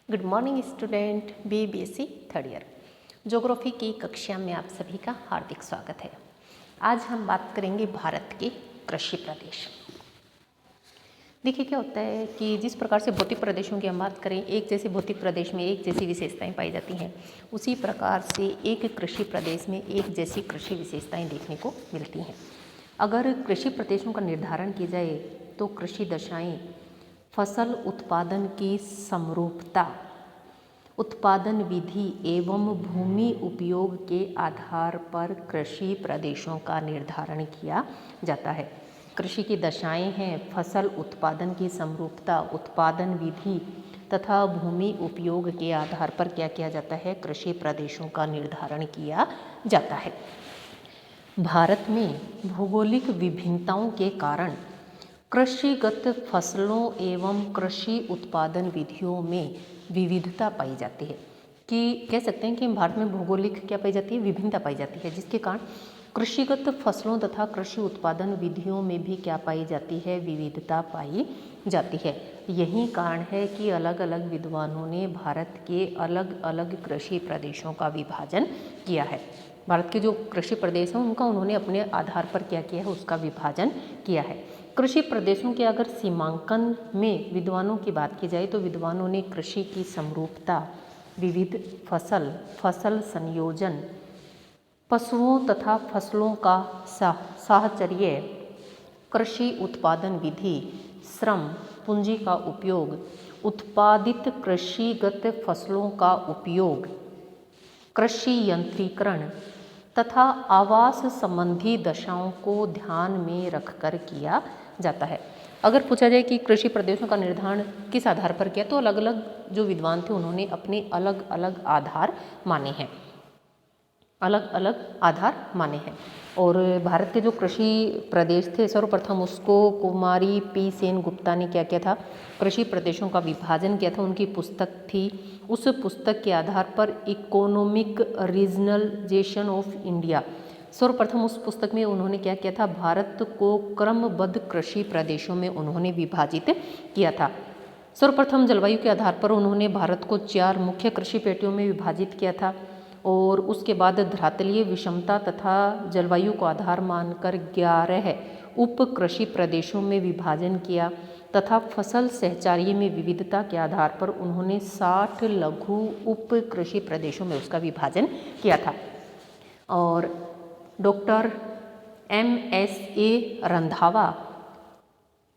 Good morning student, BSc third year geography की कक्षा में आप सभी का हार्दिक स्वागत है। आज हम बात करेंगे भारत के कृषि प्रदेश। देखिए क्या होता है कि जिस प्रकार से भौतिक प्रदेशों की हम बात करें, एक जैसे भौतिक प्रदेश में एक जैसी विशेषताएं पाई जाती हैं, उसी प्रकार से एक कृषि प्रदेश में एक जैसी कृषि विशेषताएं देखने को मिलती हैं। अगर कृषि प्रदेशों का निर्धारण किया जाए तो कृषि दशाएं फसल उत्पादन की समरूपता, उत्पादन विधि एवं भूमि उपयोग के आधार पर कृषि प्रदेशों का निर्धारण किया जाता है। कृषि की दशाएं हैं फसल उत्पादन की समरूपता, उत्पादन विधि तथा भूमि उपयोग के आधार पर क्या किया जाता है, कृषि प्रदेशों का निर्धारण किया जाता है। भारत में भौगोलिक विभिन्नताओं के कारण कृषिगत फसलों एवं कृषि उत्पादन विधियों में विविधता पाई जाती है। कि कह सकते हैं कि भारत में भौगोलिक क्या पाई जाती है, विभिन्नता पाई जाती है, जिसके कारण कृषिगत फसलों तथा कृषि उत्पादन विधियों में भी क्या पाई जाती है, विविधता पाई जाती है। यही कारण है कि अलग अलग विद्वानों ने भारत के अलग अलग कृषि प्रदेशों का विभाजन किया है। भारत के जो कृषि प्रदेश हैं उनका उन्होंने अपने आधार पर क्या किया है, उसका विभाजन किया है। कृषि प्रदेशों के अगर सीमांकन में विद्वानों की बात की जाए तो विद्वानों ने कृषि की समरूपता, विविध फसल संयोजन, पशुओं तथा फसलों का साहचर्य, कृषि उत्पादन विधि, श्रम पूंजी का उपयोग, उत्पादित कृषिगत फसलों का उपयोग, कृषि यंत्रीकरण तथा आवास संबंधी दशाओं को ध्यान में रखकर किया जाता है। अगर पूछा जाए कि कृषि प्रदेशों का निर्धारण किस आधार पर किया, तो अलग अलग जो विद्वान थे उन्होंने अपने अलग अलग आधार माने हैं, अलग अलग आधार माने हैं। और भारत के जो कृषि प्रदेश थे, सर्वप्रथम उसको कुमारी P सेन गुप्ता ने क्या किया था, कृषि प्रदेशों का विभाजन किया था। उनकी पुस्तक थी, उस पुस्तक के आधार पर इकोनॉमिक रीजनलाइजेशन ऑफ इंडिया। सर्वप्रथम उस पुस्तक में उन्होंने क्या किया था, भारत को क्रमबद्ध कृषि प्रदेशों में उन्होंने विभाजित किया था। सर्वप्रथम जलवायु के आधार पर उन्होंने भारत को 4 मुख्य कृषि पेटियों में विभाजित किया था और उसके बाद धरातलीय विषमता तथा जलवायु को आधार मानकर 11 उप कृषि प्रदेशों में विभाजन किया तथा फसल सहचार्य में विविधता के आधार पर उन्होंने 60 लघु उप कृषि प्रदेशों में उसका विभाजन किया था। और डॉक्टर MSA रंधावा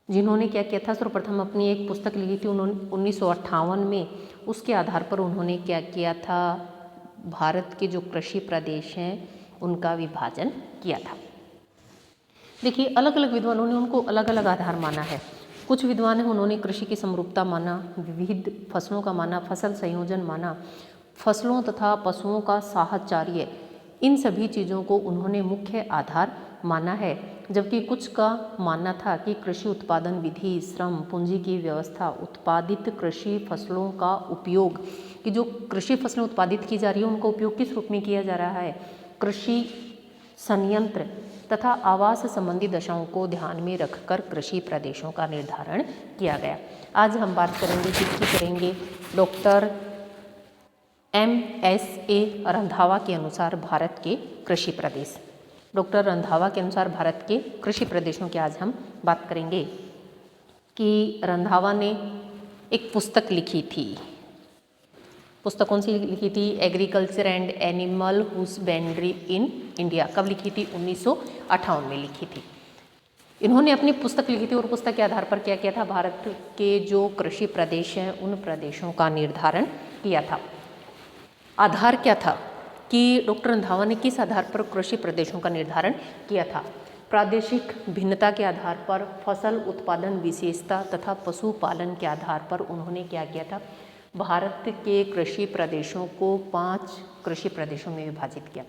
जिन्होंने क्या किया था, सर्वप्रथम अपनी एक पुस्तक लिखी थी उन्होंने 1958 में, उसके आधार पर उन्होंने क्या किया था, भारत के जो कृषि प्रदेश हैं उनका विभाजन किया था। देखिए अलग अलग विद्वानों ने उनको अलग अलग आधार माना है। कुछ विद्वान हैं उन्होंने कृषि की समरूपता माना, विविध फसलों का माना, फसल संयोजन माना, फसलों तथा पशुओं का साहचर्य, इन सभी चीज़ों को उन्होंने मुख्य आधार माना है। जबकि कुछ का मानना था कि कृषि उत्पादन विधि, श्रम पूंजी की व्यवस्था, उत्पादित कृषि फसलों का उपयोग, कि जो कृषि फसलें उत्पादित की जा रही है उनका उपयोग किस रूप में किया जा रहा है, कृषि संयंत्र तथा आवास संबंधी दशाओं को ध्यान में रखकर कृषि प्रदेशों का निर्धारण किया गया। आज हम बात करेंगे, किसकी करेंगे, डॉक्टर MSA रंधावा के अनुसार भारत के कृषि प्रदेश। डॉक्टर रंधावा के अनुसार भारत के कृषि प्रदेशों की आज हम बात करेंगे। कि रंधावा ने एक पुस्तक लिखी थी, पुस्तक कौन सी लिखी थी, agriculture and animal husbandry in India. कब लिखी थी, 1958 में लिखी थी। इन्होंने अपनी पुस्तक लिखी थी और पुस्तक के आधार पर क्या किया था, भारत के जो कृषि प्रदेश हैं उन प्रदेशों का निर्धारण किया था। आधार क्या था कि डॉक्टर रंधावा ने किस आधार पर कृषि प्रदेशों का निर्धारण किया था, प्रादेशिक भिन्नता के आधार पर, फसल उत्पादन विशेषता तथा पशुपालन के आधार पर उन्होंने क्या किया था, भारत के कृषि प्रदेशों को 5 कृषि प्रदेशों में विभाजित किया।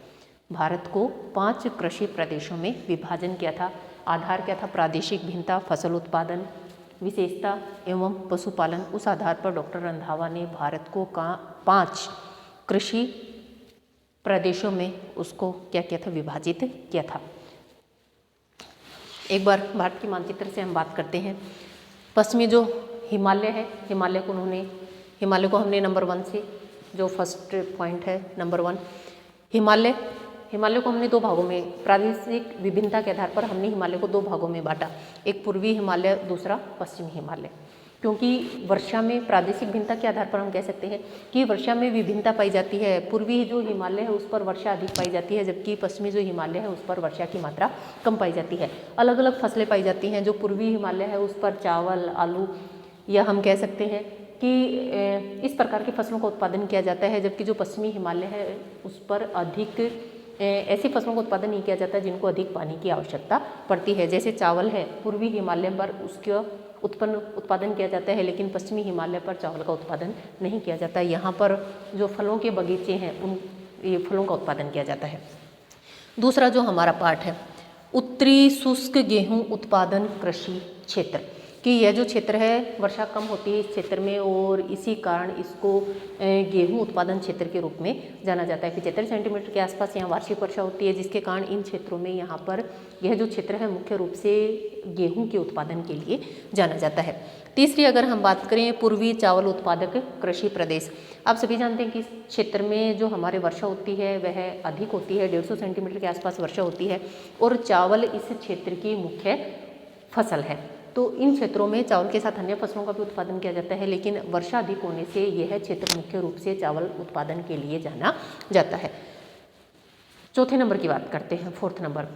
भारत को 5 कृषि प्रदेशों में विभाजन किया था। आधार क्या था, प्रादेशिक भिन्नता, फसल उत्पादन विशेषता एवं पशुपालन। उस आधार पर डॉक्टर रंधावा ने भारत को 5 कृषि प्रदेशों में उसको क्या किया था, विभाजित किया था। एक बार भारत के मानचित्र से हम बात करते हैं। पश्चिमी जो हिमालय है, हिमालय को उन्होंने हिमालय को हमने नंबर 1 से, जो फर्स्ट पॉइंट है नंबर 1, हिमालय को हमने 2 भागों में, प्रादेशिक विभिन्नता के आधार पर हमने हिमालय को 2 भागों में बांटा, एक पूर्वी हिमालय, दूसरा पश्चिमी हिमालय। क्योंकि वर्षा में प्रादेशिक भिन्नता के आधार पर हम कह सकते हैं कि वर्षा में विभिन्नता पाई जाती है। पूर्वी जो हिमालय है उस पर वर्षा अधिक पाई जाती है, जबकि पश्चिमी जो हिमालय है उस पर वर्षा की मात्रा कम पाई जाती है। अलग अलग फसलें पाई जाती हैं। जो पूर्वी हिमालय है उस पर चावल, आलू, या हम कह सकते हैं कि इस प्रकार की फसलों का उत्पादन किया जाता है, जबकि जो पश्चिमी हिमालय है उस पर अधिक ऐसी फसलों का उत्पादन नहीं किया जाता जिनको अधिक पानी की आवश्यकता पड़ती है। जैसे चावल है, पूर्वी हिमालय पर उसका उत्पादन किया जाता है, लेकिन पश्चिमी हिमालय पर चावल का उत्पादन नहीं किया जाता। यहाँ पर जो फलों के बगीचे हैं उन ये फलों का उत्पादन किया जाता है। दूसरा जो हमारा पार्ट है, उत्तरी शुष्क गेहूं उत्पादन कृषि क्षेत्र, कि यह जो क्षेत्र है वर्षा कम होती है इस क्षेत्र में, और इसी कारण इसको गेहूं उत्पादन क्षेत्र के रूप में जाना जाता है। 75 सेंटीमीटर के आसपास यहाँ वार्षिक वर्षा होती है, जिसके कारण इन क्षेत्रों में यहाँ पर यह जो क्षेत्र है मुख्य रूप से गेहूं के उत्पादन के लिए जाना जाता है। तीसरी अगर हम बात करें, पूर्वी चावल उत्पादक कृषि प्रदेश। आप सभी जानते हैं कि इस क्षेत्र में जो हमारे वर्षा होती है वह अधिक होती है, 150 सेंटीमीटर के आसपास वर्षा होती है, और चावल इस क्षेत्र की मुख्य फसल है। तो इन क्षेत्रों में चावल के साथ अन्य फसलों का भी उत्पादन किया जाता है, लेकिन वर्षा अधिक होने से यह क्षेत्र मुख्य रूप से चावल उत्पादन के लिए जाना जाता है। चौथे नंबर की बात करते हैं, 4th नंबर,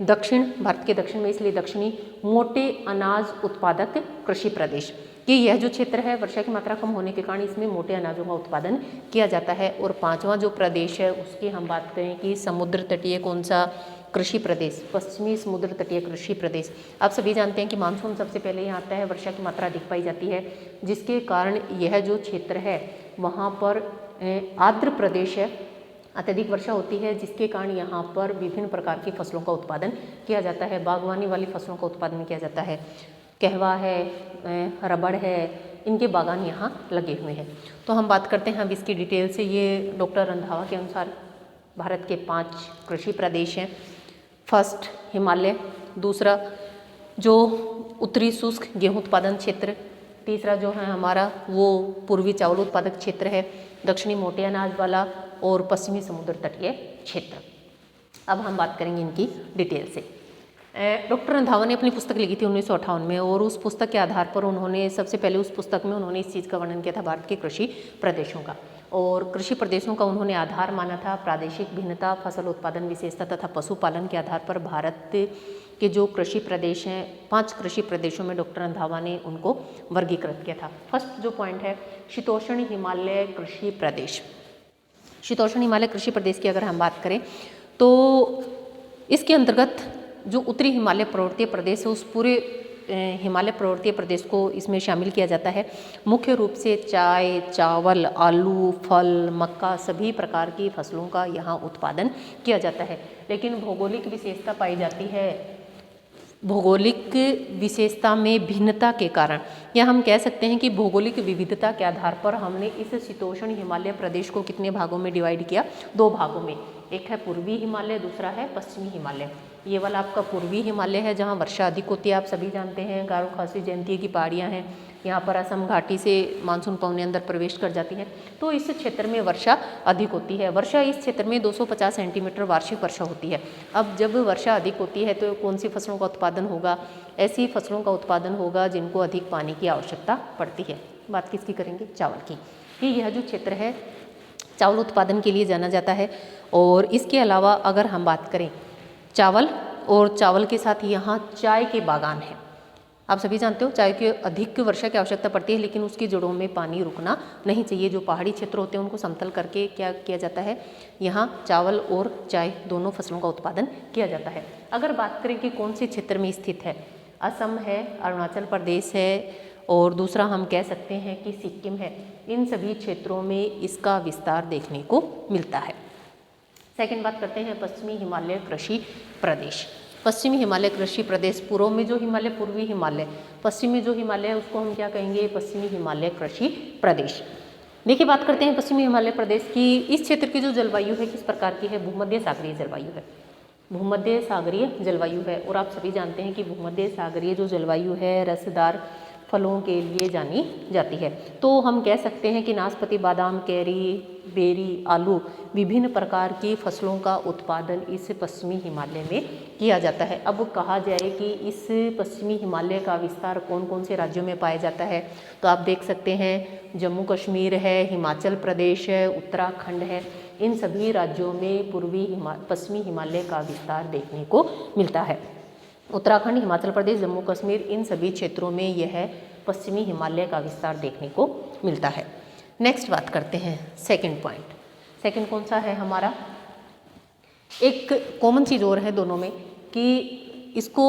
दक्षिण भारत के दक्षिण में, इसलिए दक्षिणी मोटे अनाज उत्पादक कृषि प्रदेश, कि यह जो क्षेत्र है वर्षा की मात्रा कम होने के कारण इसमें मोटे अनाजों का उत्पादन किया जाता है। और 5वां जो प्रदेश है उसकी हम बात करें कि समुद्र तटीय कौन सा कृषि प्रदेश, पश्चिमी समुद्र तटीय कृषि प्रदेश। आप सभी जानते हैं कि मानसून सबसे पहले यहाँ आता है, वर्षा की मात्रा अधिक पाई जाती है, जिसके कारण यह जो क्षेत्र है वहाँ पर आर्द्र प्रदेश है, अत्यधिक वर्षा होती है, जिसके कारण यहाँ पर विभिन्न प्रकार की फसलों का उत्पादन किया जाता है। बागवानी वाली फसलों का उत्पादन किया जाता है, कहवा है, रबड़ है, इनके बागान यहाँ लगे हुए हैं। तो हम बात करते हैं अब इसकी डिटेल से। ये डॉक्टर रंधावा के अनुसार भारत के 5 कृषि प्रदेश हैं। फर्स्ट हिमालय, दूसरा जो उत्तरी शुष्क गेहूं उत्पादन क्षेत्र, तीसरा जो है हमारा वो पूर्वी चावल उत्पादक क्षेत्र है, दक्षिणी मोटे अनाज वाला, और पश्चिमी समुद्र तटीय क्षेत्र। अब हम बात करेंगे इनकी डिटेल से। डॉक्टर रंधावा ने अपनी पुस्तक लिखी थी 1958 में, और उस पुस्तक के आधार पर उन्होंने सबसे पहले उस पुस्तक में उन्होंने इस चीज़ का वर्णन किया था, भारत के कृषि प्रदेशों का। और कृषि प्रदेशों का उन्होंने आधार माना था प्रादेशिक भिन्नता, फसल उत्पादन विशेषता तथा पशुपालन के आधार पर भारत के जो कृषि प्रदेश हैं, 5 कृषि प्रदेशों में डॉक्टर रंधावा ने उनको वर्गीकृत किया था। फर्स्ट जो पॉइंट है, शीतोष्ण हिमालय कृषि प्रदेश। शीतोष्ण हिमालय कृषि प्रदेश की अगर हम बात करें तो इसके अंतर्गत जो उत्तरी हिमालय पर्वतीय प्रदेश है उस पूरे हिमालय पर्वतीय प्रदेश को इसमें शामिल किया जाता है। मुख्य रूप से चाय, चावल, आलू, फल, मक्का, सभी प्रकार की फसलों का यहाँ उत्पादन किया जाता है। लेकिन भौगोलिक विशेषता पाई जाती है, भौगोलिक विशेषता में भिन्नता के कारण, या हम कह सकते हैं कि भौगोलिक विविधता के आधार पर हमने इस शीतोष्ण हिमालय प्रदेश को कितने भागों में डिवाइड किया, 2 भागों में। एक है पूर्वी हिमालय, दूसरा है पश्चिमी हिमालय। ये वाला आपका पूर्वी हिमालय है जहाँ वर्षा अधिक होती है। आप सभी जानते हैं गारो खासी जयंती की पहाड़ियाँ हैं, यहाँ पर असम घाटी से मानसून पवनें अंदर प्रवेश कर जाती हैं, तो इस क्षेत्र में वर्षा अधिक होती है। वर्षा इस क्षेत्र में 250 सेंटीमीटर वार्षिक वर्षा होती है। अब जब वर्षा अधिक होती है तो कौन सी फसलों का उत्पादन होगा, ऐसी फसलों का उत्पादन होगा जिनको अधिक पानी की आवश्यकता पड़ती है। बात किसकी करेंगे, चावल की, कि यह जो क्षेत्र है चावल उत्पादन के लिए जाना जाता है। और इसके अलावा अगर हम बात करें चावल, और चावल के साथ यहाँ चाय के बागान हैं। आप सभी जानते हो चाय की अधिक वर्षा की आवश्यकता पड़ती है, लेकिन उसकी जड़ों में पानी रुकना नहीं चाहिए। जो पहाड़ी क्षेत्र होते हैं उनको समतल करके क्या किया जाता है, यहाँ चावल और चाय दोनों फसलों का उत्पादन किया जाता है। अगर बात करें कि कौन से क्षेत्र में स्थित है, असम है, अरुणाचल प्रदेश है, और दूसरा हम कह सकते हैं कि सिक्किम है। इन सभी क्षेत्रों में इसका विस्तार देखने को मिलता है। सेकंड बात करते हैं पश्चिमी हिमालय कृषि प्रदेश। पश्चिमी हिमालय कृषि प्रदेश, पूर्व में जो हिमालय पूर्वी हिमालय, पश्चिम में जो हिमालय है उसको हम क्या कहेंगे, पश्चिमी हिमालय कृषि प्रदेश। देखिए बात करते हैं पश्चिमी हिमालय प्रदेश की। इस क्षेत्र की जो जलवायु है किस प्रकार की है, भूमध्य सागरीय जलवायु है, भूमध्य सागरीय जलवायु है। और आप सभी जानते हैं कि भूमध्य सागरीय जो जलवायु है रसदार फलों के लिए जानी जाती है। तो हम कह सकते हैं कि नाशपाती, बादाम, कैरी, बेरी, आलू, विभिन्न प्रकार की फसलों का उत्पादन इस पश्चिमी हिमालय में किया जाता है। अब कहा जाए कि इस पश्चिमी हिमालय का विस्तार कौन कौन से राज्यों में पाया जाता है, तो आप देख सकते हैं जम्मू कश्मीर है, हिमाचल प्रदेश है, उत्तराखंड है। इन सभी राज्यों में पश्चिमी हिमालय का विस्तार देखने को मिलता है। उत्तराखंड, हिमाचल प्रदेश, जम्मू कश्मीर, इन सभी क्षेत्रों में यह पश्चिमी हिमालय का विस्तार देखने को मिलता है। नेक्स्ट बात करते हैं सेकंड पॉइंट। सेकंड कौन सा है हमारा? एक कॉमन चीज़ और है दोनों में कि इसको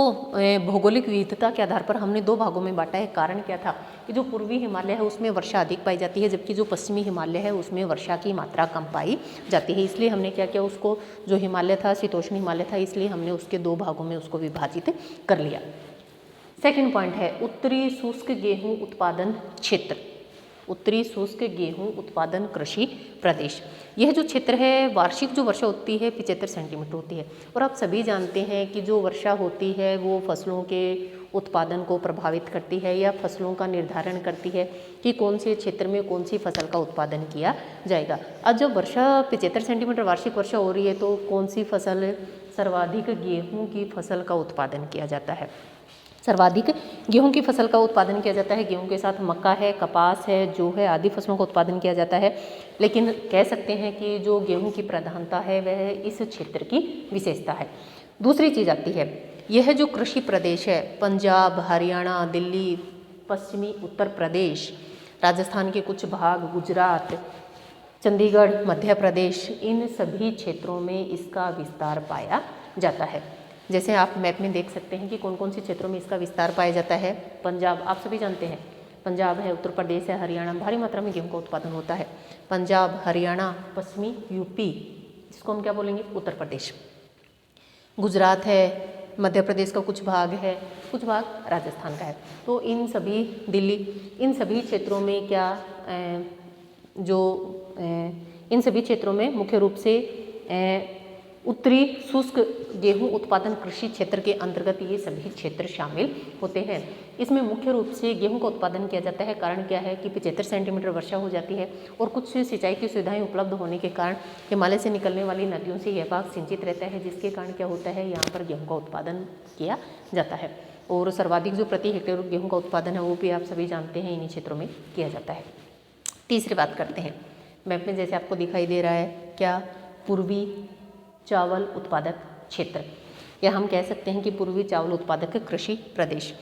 भौगोलिक विविधता के आधार पर हमने दो भागों में बांटा है। कारण क्या था कि जो पूर्वी हिमालय है उसमें वर्षा अधिक पाई जाती है, जबकि जो पश्चिमी हिमालय है उसमें वर्षा की मात्रा कम पाई जाती है। इसलिए हमने क्या किया, उसको जो हिमालय था शीतोष्ण हिमालय था, इसलिए हमने उसके दो भागों में उसको विभाजित कर लिया। सेकेंड पॉइंट है उत्तरी शुष्क गेहूँ उत्पादन क्षेत्र। उत्तरी शुष्क गेहूं उत्पादन कृषि प्रदेश। यह जो क्षेत्र है, वार्षिक जो वर्षा होती है 75 सेंटीमीटर होती है। और आप सभी जानते हैं कि जो वर्षा होती है वो फसलों के उत्पादन को प्रभावित करती है या फसलों का निर्धारण करती है कि कौन से क्षेत्र में कौन सी फसल का उत्पादन किया जाएगा। अब जब वर्षा 75 सेंटीमीटर वार्षिक वर्षा हो रही है तो कौन सी फसल, सर्वाधिक गेहूँ की फसल का उत्पादन किया जाता है। सर्वाधिक गेहूं की फसल का उत्पादन किया जाता है। गेहूं के साथ मक्का है, कपास है, जौ है, आदि फसलों का उत्पादन किया जाता है। लेकिन कह सकते हैं कि जो गेहूं की प्रधानता है वह इस क्षेत्र की विशेषता है। दूसरी चीज़ आती है, यह जो कृषि प्रदेश है, पंजाब, हरियाणा, दिल्ली, पश्चिमी उत्तर प्रदेश, राजस्थान के कुछ भाग, गुजरात, चंडीगढ़, मध्य प्रदेश, इन सभी क्षेत्रों में इसका विस्तार पाया जाता है। जैसे आप मैप में देख सकते हैं कि कौन कौन से क्षेत्रों में इसका विस्तार पाया जाता है। पंजाब आप सभी जानते हैं, पंजाब है, उत्तर प्रदेश है, हरियाणा, भारी मात्रा में गेहूं का उत्पादन होता है। पंजाब, हरियाणा, पश्चिमी यूपी, जिसको हम क्या बोलेंगे, उत्तर प्रदेश। गुजरात है, मध्य प्रदेश का कुछ भाग है, कुछ भाग राजस्थान का है। तो इन सभी, दिल्ली, इन सभी क्षेत्रों में क्या इन सभी क्षेत्रों में मुख्य रूप से उत्तरी शुष्क गेहूं उत्पादन कृषि क्षेत्र के अंतर्गत ये सभी क्षेत्र शामिल होते हैं। इसमें मुख्य रूप से गेहूं का उत्पादन किया जाता है। कारण क्या है कि 75 सेंटीमीटर वर्षा हो जाती है और कुछ सिंचाई की सुविधाएं उपलब्ध होने के कारण हिमालय से निकलने वाली नदियों से यह भाग सिंचित रहता है, जिसके कारण क्या होता है, यहाँ पर गेहूँ का उत्पादन किया जाता है। और सर्वाधिक जो प्रति हेक्टेयर गेहूँ का उत्पादन है वो भी आप सभी जानते हैं इन्हीं क्षेत्रों में किया जाता है। तीसरी बात करते हैं, मैप में जैसे आपको दिखाई दे रहा है, क्या पूर्वी चावल उत्पादक क्षेत्र, या हम कह सकते हैं कि पूर्वी चावल उत्पादक कृषि प्रदेश।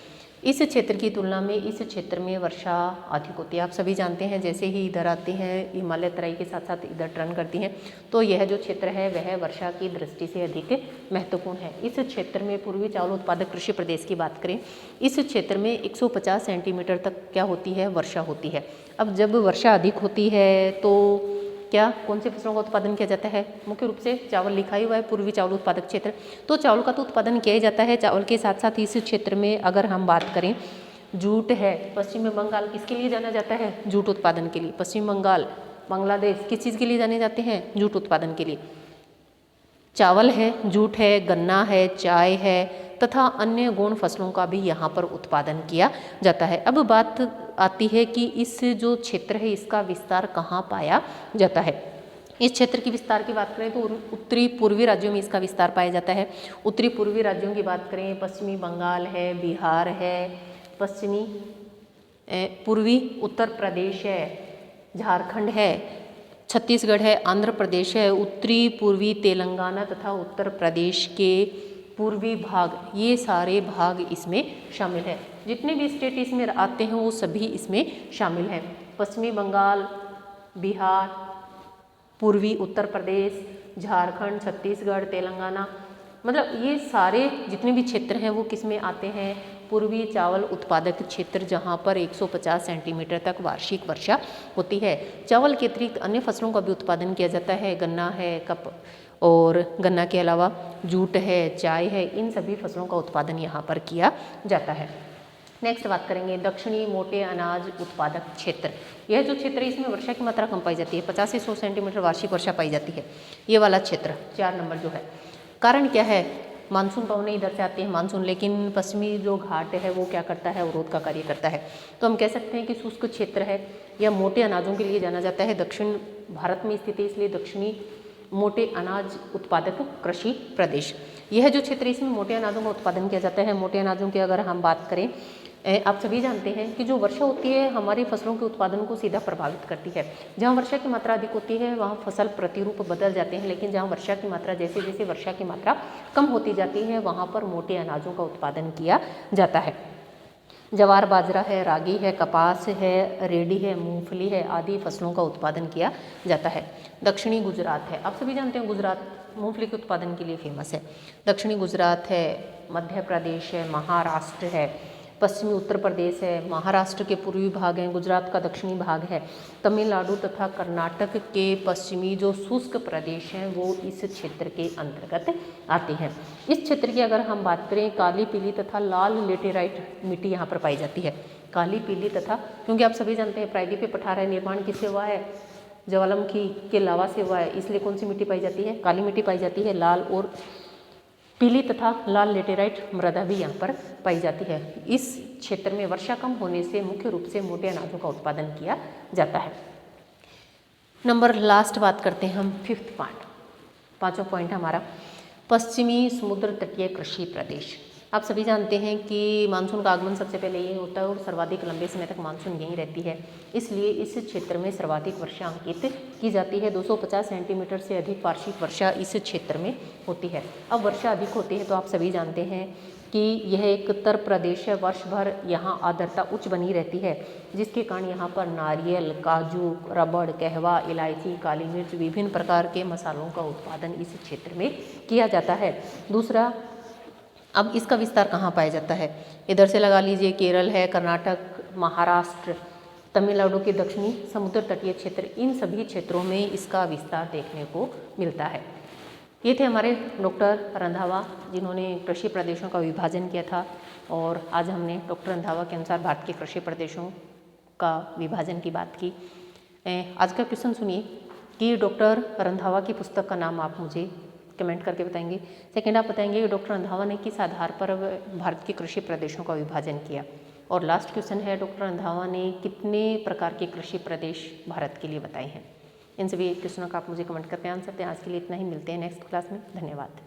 इस क्षेत्र की तुलना में इस क्षेत्र में वर्षा अधिक होती है। आप सभी जानते हैं, जैसे ही इधर आते हैं हिमालय तराई के साथ साथ इधर टर्न करती हैं, तो यह जो क्षेत्र है वह वर्षा की दृष्टि से अधिक महत्वपूर्ण है। इस क्षेत्र में पूर्वी चावल उत्पादक कृषि प्रदेश की बात करें, इस क्षेत्र में 150 सेंटीमीटर तक क्या होती है, वर्षा होती है। अब जब वर्षा अधिक होती है तो क्या, कौन सी फसलों का उत्पादन किया जाता है, मुख्य रूप से चावल लिखा ही हुआ है, पूर्वी चावल उत्पादक क्षेत्र, तो चावल का तो उत्पादन किया ही जाता है। चावल के साथ साथ इस क्षेत्र में अगर हम बात करें, जूट है। पश्चिम बंगाल किसके लिए जाना जाता है, जूट उत्पादन के लिए। पश्चिम बंगाल, बांग्लादेश किस चीज़ के लिए जाने जाते हैं, जूट उत्पादन के लिए। चावल है, जूट है, गन्ना है, चाय है तथा अन्य गौण फसलों का भी यहाँ पर उत्पादन किया जाता है। अब बात आती है कि इस जो क्षेत्र है इसका विस्तार कहाँ पाया जाता है। इस क्षेत्र की विस्तार की बात करें तो उत्तरी पूर्वी राज्यों में इसका विस्तार पाया जाता है। उत्तरी पूर्वी राज्यों की बात करें, पश्चिमी बंगाल है, बिहार है, पश्चिमी पूर्वी उत्तर प्रदेश है, झारखंड है, छत्तीसगढ़ है, आंध्र प्रदेश है, उत्तरी पूर्वी तेलंगाना तथा उत्तर प्रदेश के पूर्वी भाग, ये सारे भाग इसमें शामिल है। जितने भी स्टेट इसमें आते हैं वो सभी इसमें शामिल हैं। पश्चिमी बंगाल, बिहार, पूर्वी उत्तर प्रदेश, झारखंड, छत्तीसगढ़, तेलंगाना, मतलब ये सारे जितने भी क्षेत्र हैं वो किस में आते हैं, पूर्वी चावल उत्पादक क्षेत्र, जहाँ पर 150 सेंटीमीटर तक वार्षिक वर्षा होती है। चावल के अतिरिक्त अन्य फसलों का भी उत्पादन किया जाता है। गन्ना है, और गन्ना के अलावा जूट है, चाय है, इन सभी फसलों का उत्पादन यहाँ पर किया जाता है। नेक्स्ट बात करेंगे दक्षिणी मोटे अनाज उत्पादक क्षेत्र। यह जो क्षेत्र है इसमें वर्षा की मात्रा कम पाई जाती है, 50 से 100 सेंटीमीटर वार्षिक वर्षा पाई जाती है। ये वाला क्षेत्र 4 नंबर जो है, कारण क्या है मानसून पवनें इधर से आती हैं मानसून, लेकिन पश्चिमी जो घाट है वो क्या करता है, अवरोध का कार्य करता है। तो हम कह सकते हैं कि शुष्क क्षेत्र है या मोटे अनाजों के लिए जाना जाता है, दक्षिण भारत में स्थित है इसलिए दक्षिणी मोटे अनाज उत्पादक कृषि प्रदेश। यह जो क्षेत्र है इसमें मोटे अनाजों का उत्पादन किया जाता है। मोटे अनाजों की अगर हम बात करें, आप सभी जानते हैं कि जो वर्षा होती है हमारी फसलों के उत्पादन को सीधा प्रभावित करती है। जहाँ वर्षा की मात्रा अधिक होती है वहाँ फसल प्रतिरूप बदल जाते हैं, लेकिन जहाँ वर्षा की मात्रा जैसे जैसे वर्षा की मात्रा कम होती जाती है वहाँ पर मोटे अनाजों का उत्पादन किया जाता है। ज्वार बाजरा है, रागी है, कपास है, रेडी है, मूंगफली है आदि फसलों का उत्पादन किया जाता है। दक्षिणी गुजरात है, आप सभी जानते हैं गुजरात मूंगफली के उत्पादन के लिए फेमस है। दक्षिणी गुजरात है, मध्य प्रदेश है, महाराष्ट्र है, पश्चिमी उत्तर प्रदेश है, महाराष्ट्र के पूर्वी भाग हैं, गुजरात का दक्षिणी भाग है, तमिलनाडु तथा कर्नाटक के पश्चिमी जो शुष्क प्रदेश हैं वो इस क्षेत्र के अंतर्गत आते हैं। इस क्षेत्र की अगर हम बात करें, काली पीली तथा लाल लेटेराइट मिट्टी यहाँ पर पाई जाती है। काली पीली तथा, क्योंकि आप सभी जानते हैं प्रायद्वीपीय पठार निर्माण किससे हुआ है, ज्वालामुखी के लावा से हुआ है, इसलिए कौन सी मिट्टी पाई जाती है, काली मिट्टी पाई जाती है। लाल और पीली तथा लाल लेटेराइट मृदा भी यहाँ पर पाई जाती है। इस क्षेत्र में वर्षा कम होने से मुख्य रूप से मोटे अनाजों का उत्पादन किया जाता है। नंबर लास्ट बात करते हैं हम, फिफ्थ पार्ट, पांचवा पॉइंट हमारा पश्चिमी समुद्र तटीय कृषि प्रदेश। आप सभी जानते हैं कि मानसून का आगमन सबसे पहले यही होता है और सर्वाधिक लंबे समय तक मानसून यहीं रहती है, इसलिए इस क्षेत्र में सर्वाधिक वर्षा अंकित की जाती है। 250 सेंटीमीटर से अधिक वार्षिक वर्षा इस क्षेत्र में होती है। अब वर्षा अधिक होती है तो आप सभी जानते हैं कि यह एक उत्तर प्रदेश है, वर्ष भर यहाँ आर्द्रता उच्च बनी रहती है, जिसके कारण यहाँ पर नारियल, काजू, रबड़, कहवा, इलायची, काली मिर्च, विभिन्न प्रकार के मसालों का उत्पादन इस क्षेत्र में किया जाता है। दूसरा, अब इसका विस्तार कहाँ पाया जाता है, इधर से लगा लीजिए केरल है, कर्नाटक, महाराष्ट्र, तमिलनाडु के दक्षिणी समुद्र तटीय क्षेत्र, इन सभी क्षेत्रों में इसका विस्तार देखने को मिलता है। ये थे हमारे डॉक्टर रंधावा जिन्होंने कृषि प्रदेशों का विभाजन किया था, और आज हमने डॉक्टर रंधावा के अनुसार भारत के कृषि प्रदेशों का विभाजन की बात की। आज का क्वेश्चन सुनिए कि डॉक्टर रंधावा की पुस्तक का नाम आप मुझे कमेंट करके बताएंगे। सेकंड, आप बताएंगे कि डॉक्टर रंधावा ने किस आधार पर भारत के कृषि प्रदेशों का विभाजन किया। और लास्ट क्वेश्चन है, डॉक्टर रंधावा ने कितने प्रकार के कृषि प्रदेश भारत के लिए बताए हैं। इन सभी क्वेश्चनों का आप मुझे कमेंट करके आंसर दें। आज के लिए इतना ही, मिलते हैं नेक्स्ट क्लास में। धन्यवाद।